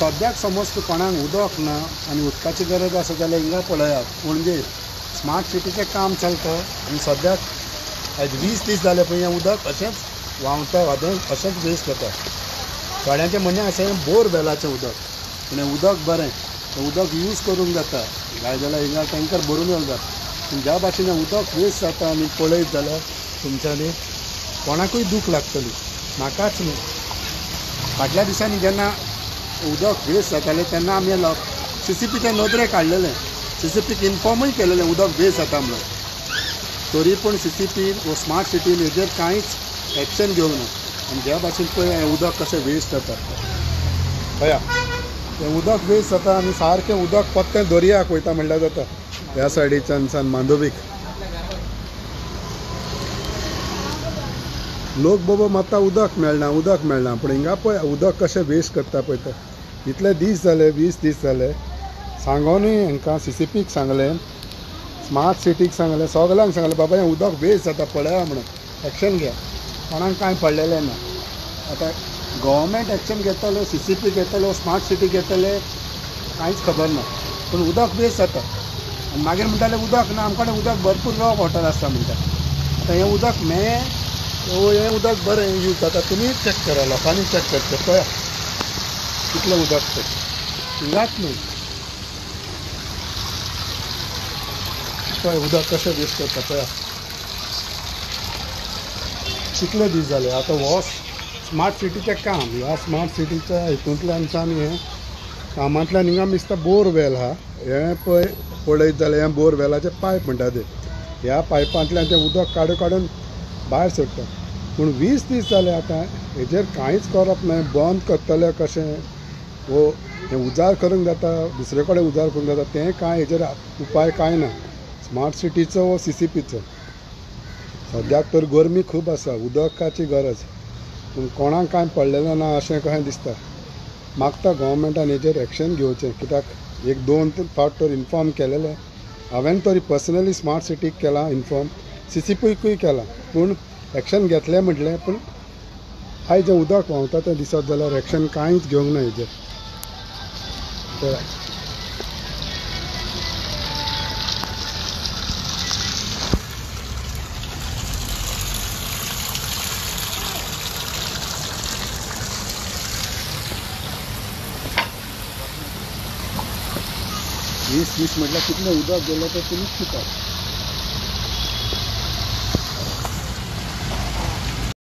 सद्याक समज कोणाक उदक ना आनी उदकाची गरज आसा जाल्यार हिंगा पळयात पणजे स्मार्ट सिटीचें काम चलता आनी सद्याक आयज 20 दीस जाले पळय हें उदक अशेंच व्हांवता अशेंच वेस्ट जाता. थोड्यांचें म्हणणें अशें बोरवेलाचें उदक पूण हें उदक बरें, हें उदक यूज करूंक जाता, जाय जाल्यार हिंगा टँकर भरून येवं पूण ज्या भाशेन उदक वेस्ट जाता आनी पळयत जाल्यार तुमच्यांनी कोणाकूय दूख लागतली, म्हाकाच न्ही. फाटल्या दिसांनी जेन्ना उदक वेस्ट जातालें तेन्ना आमी CCPचे नदरे काडलेले, CCPक इन्फॉर्मूय केलेलें उदक वेस्ट जाता म्हणून. तरी पूण CCP वो स्मार्ट सिटीन हेजेर कांयच एक्शन घेवंक ना आनी ज्या भाशेन पळय हें उदक कशें वेस्ट जाता पळया. हें उदक वेस्ट जाता आनी सारकें उदक पत्तें दर्याक वयता म्हणल्यार जाता. ह्या सायडीच्यान मांडोवीक लोक बाबा मात्ता उदक मेळना पूण हिंगा पळय उदक कशें वेस्ट करता पळय ते. इतले दीस जाले 20 दीस जाले सांगोनूय हांकां CCPक सांगलें, स्मार्ट सिटीक सांगलें, सगल्यांक सांगलें बाबा हें उदक वेस्ट जाता पळया म्हणून एक्शन घ्या. कोणाक कांय पडलेलें ना. आतां गव्हर्मेंट एक्शन घेतलो, CCP घेतलो, स्मार्ट सिटी घेतले कांयच खबर ना पूण उदक वेस्ट जाता आनी मागीर म्हणटाले उदक ना, आमचे कडेन उदक भरपूर रॉ वॉटर आसता म्हणटा. आतां हें उदक हें उदक बरें यूज जाता. तुमी चॅक करा, लोकांनी चॅक करचें पळया कितलें उदक तें हिंगाच न्हय. पळय उदक कशें वेस्ट करता पळया. कितले दीस जाले. आतां हो स्मार्ट सिटीचें काम, ह्या स्मार्ट सिटीच्या हितूंतल्यान हें कामांतल्यान हिंगा दिसता बोरवेल आहा. हें पळय पळयत जाल्यार हें बोरवेलाचे पायप म्हणटा ते. ह्या पायपांतल्यान तें उदक काडून भायर सोडटा. पूण 20 दीस जाले आतां हेजेर कांयच करप ना. बंद करतले कशें वो हें उजार करूंक जाता, दुसरे कडेन उजार करूंक जाता, तें कांय हेजेर उपाय कांय ना स्मार्ट सिटीचो वो CCPचो. सद्याक तर गरमी खूब आसा, उदकाची गरज पूण कोणाक कांय पडलेलें ना अशें कशें दिसता. मागता गव्हर्मेंटान हेजेर एक्शन घेवचें, कित्याक 1-2 फावट तर इन्फॉर्म केलेलें हांवें तरी पर्सनली स्मार्ट सिटीक केलां इन्फॉर्म, CCPकूय केलां पूण एक्शन घेतलें म्हटलें पूण आयज जें उदक व्हांवता तें दिसत जाल्यार एक्शन कांयच घेवंक ना हेजेर. 20 म्हटल्यार कितलें उदक गेलें तें तुमीच चिंता.